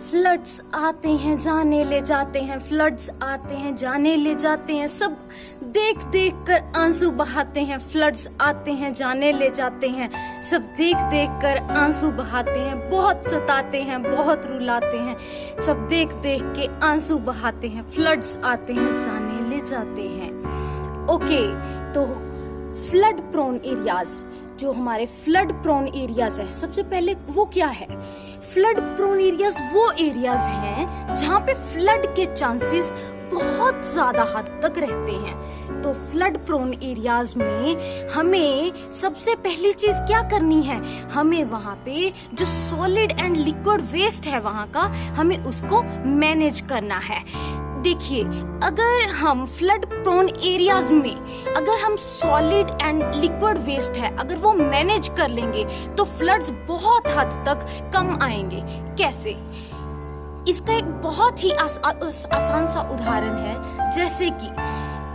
Floods आते हैं जाने ले जाते हैं, फ्लड्स आते हैं जाने ले जाते हैं, सब देख देख कर आंसू बहाते हैं। फ्लड्स आते हैं जाने ले जाते हैं, सब देख देख कर आंसू बहाते हैं। बहुत सताते हैं, बहुत रुलाते हैं, सब देख देख के आंसू बहाते हैं। फ्लड्स आते हैं जाने ले जाते हैं। ओके, तो फ्लड प्रोन एरियाज, जो हमारे फ्लड प्रोन एरियाज है, सबसे पहले वो क्या है? फ्लड प्रोन एरियाज वो एरियाज हैं जहां पे फ्लड के चांसेस बहुत ज्यादा हद तक रहते हैं। तो फ्लड प्रोन एरियाज में हमें सबसे पहली चीज क्या करनी है? हमें वहां पे जो सॉलिड एंड लिक्विड वेस्ट है वहां का, हमें उसको मैनेज करना है। देखिए, अगर हम फ्लड प्रोन एरियाज में अगर हम सॉलिड एंड लिक्विड वेस्ट है अगर वो मैनेज कर लेंगे तो फ्लड्स बहुत हद तक कम आएंगे। कैसे? इसका एक बहुत ही आसान सा उदाहरण है, जैसे कि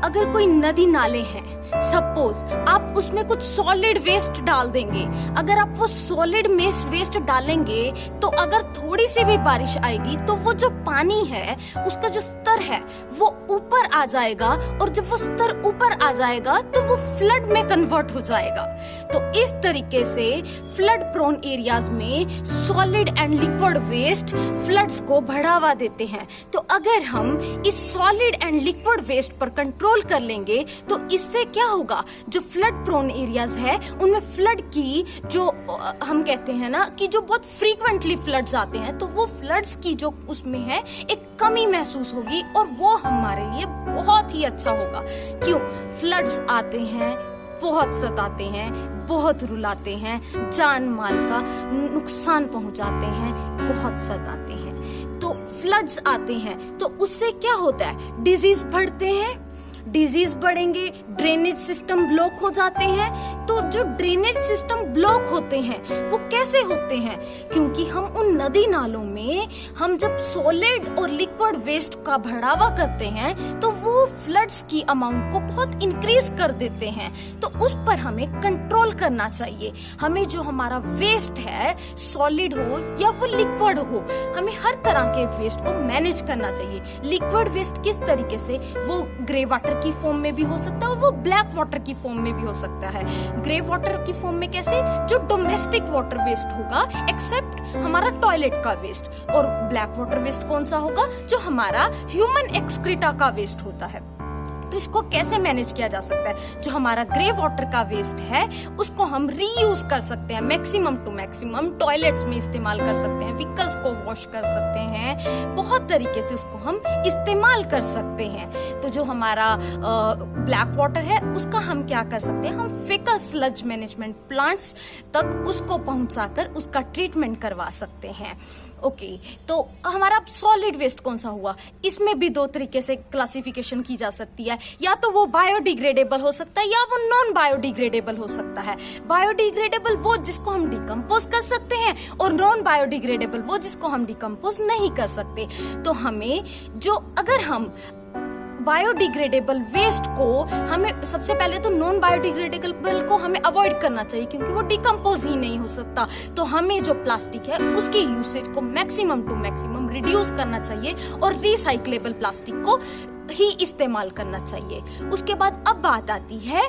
अगर कोई नदी नाले हैं, सपोज आप उसमें कुछ सॉलिड वेस्ट डाल देंगे। अगर आप वो सॉलिड वेस्ट डालेंगे तो अगर थोड़ी सी भी बारिश आएगी तो वो जो पानी है उसका जो स्तर है वो ऊपर आ जाएगा, और जब वो स्तर ऊपर आ जाएगा तो वो फ्लड में कन्वर्ट हो जाएगा। तो इस तरीके से फ्लड प्रोन एरियाज में solid and liquid waste floods को बढ़ावा देते हैं। तो अगर हम इस सॉलिड एंड लिक्विड वेस्ट पर कंट्रोल कर लेंगे तो इससे क्या होगा? जो फ्लड प्रोन एरियाज है उनमें फ्लड की जो हम कहते हैं ना कि जो बहुत फ्रीक्वेंटली फ्लड्स आते हैं, तो वो फ्लड्स की जो उसमें है एक कमी महसूस होगी, और वो हमारे लिए बहुत ही अच्छा होगा। क्यों? फ्लड्स आते हैं, बहुत सताते हैं, बहुत रुलाते हैं, जान माल का नुकसान पहुंचाते हैं, बहुत सताते हैं। तो फ्लड्स आते हैं तो उससे क्या होता है? डिजीज बढ़ते हैं, डिजीज बढ़ेंगे, ड्रेनेज सिस्टम ब्लॉक हो जाते हैं। तो जो ड्रेनेज सिस्टम ब्लॉक होते हैं वो कैसे होते हैं? क्योंकि हम उन नदी नालों में हम जब सॉलिड और लिक्विड वेस्ट का बढ़ावा करते हैं तो वो फ्लड्स की अमाउंट को बहुत इंक्रीज कर देते हैं। तो उस पर हमें कंट्रोल करना चाहिए। हमें जो हमारा वेस्ट है, सॉलिड हो या वो लिक्विड हो, हमें हर तरह के वेस्ट को मैनेज करना चाहिए। लिक्विड वेस्ट किस तरीके से? वो ग्रे वाटर की फॉर्म में भी हो सकता है और वो ब्लैक वाटर की फॉर्म में भी हो सकता है। ग्रे वाटर की फॉर्म में कैसे? जो डोमेस्टिक वाटर वेस्ट होगा एक्सेप्ट हमारा टॉयलेट का वेस्ट। और ब्लैक वाटर वेस्ट कौन सा होगा? जो हमारा ह्यूमन एक्सक्रीटा का वेस्ट होता है। तो इसको कैसे मैनेज किया जा सकता है? जो हमारा ग्रे वाटर का वेस्ट है उसको हम रीयूज कर सकते हैं मैक्सिमम टू मैक्सिमम। टॉयलेट्स में इस्तेमाल कर सकते हैं, व्हीकल्स को वॉश कर सकते हैं, बहुत तरीके से उसको हम इस्तेमाल कर सकते हैं। तो जो हमारा ब्लैक वाटर है उसका हम क्या कर सकते हैं? हम फेकल स्लज मैनेजमेंट प्लांट्स तक उसको पहुंचाकर उसका ट्रीटमेंट करवा सकते हैं। ओके, तो हमारा सॉलिड वेस्ट कौन सा हुआ? इसमें भी दो तरीके से क्लासिफिकेशन की जा सकती है। या तो वो बायोडिग्रेडेबल हो सकता है या वो नॉन बायोडिग्रेडेबल हो सकता है। बायोडिग्रेडेबल वो जिसको हम डिकम्पोज कर सकते हैं, और नॉन बायोडिग्रेडेबल वो जिसको हम डिकम्पोज नहीं कर सकते। तो हमें जो अगर हम बायोडिग्रेडेबल वेस्ट को हमें सबसे पहले तो नॉन बायोडिग्रेडेबल को हमें अवॉइड करना चाहिए क्योंकि वो डिकम्पोज ही नहीं हो सकता। तो हमें जो प्लास्टिक है उसके यूसेज को मैक्सिमम टू मैक्सिमम रिड्यूस करना चाहिए और रिसाइक्लेबल प्लास्टिक को ही इस्तेमाल करना चाहिए। उसके बाद अब बात आती है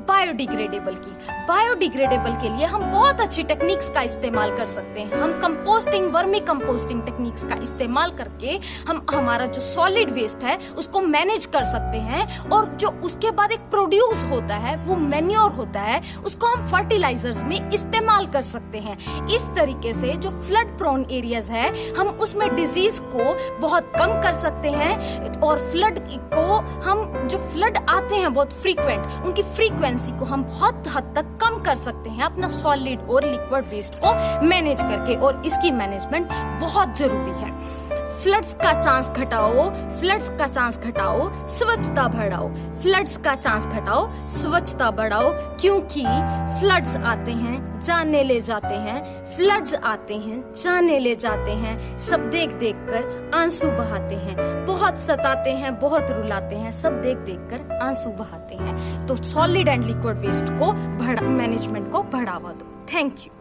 बायोडिग्रेडेबल की। बायोडिग्रेडेबल के लिए हम बहुत अच्छी टेक्निक्स का इस्तेमाल कर सकते हैं। हम कंपोस्टिंग, वर्मी कंपोस्टिंग टेक्निक्स का इस्तेमाल करके हम हमारा जो सॉलिड वेस्ट है उसको मैनेज कर सकते हैं, और जो उसके बाद एक प्रोड्यूस होता है वो मैन्योर होता है, उसको हम फर्टिलाइजर्स में इस्तेमाल कर सकते हैं। इस तरीके से जो फ्लड प्रोन एरियाज है हम उसमें डिजीज को बहुत कम कर सकते हैं, और फ्लड को हम जो फ्लड आते हैं बहुत फ्रीक्वेंट, उनकी फ्रीक्वेंसी को हम बहुत हद तक कम कर सकते हैं अपना सॉलिड और लिक्विड वेस्ट को मैनेज करके, और इसकी मैनेजमेंट बहुत जरूरी है। फ्लड्स का चांस घटाओ, फ्लड्स का चांस घटाओ, स्वच्छता बढ़ाओ। फ्लड्स का चांस घटाओ, स्वच्छता बढ़ाओ, क्योंकि फ्लड्स आते हैं जाने ले जाते हैं, फ्लड्स आते हैं जाने ले जाते हैं, सब देख देख कर आंसू बहाते हैं, बहुत सताते हैं, बहुत रुलाते हैं, सब देख देख कर आंसू बहाते हैं। तो सॉलिड एंड लिक्विड वेस्ट को मैनेजमेंट को बढ़ावा दो। Thank you.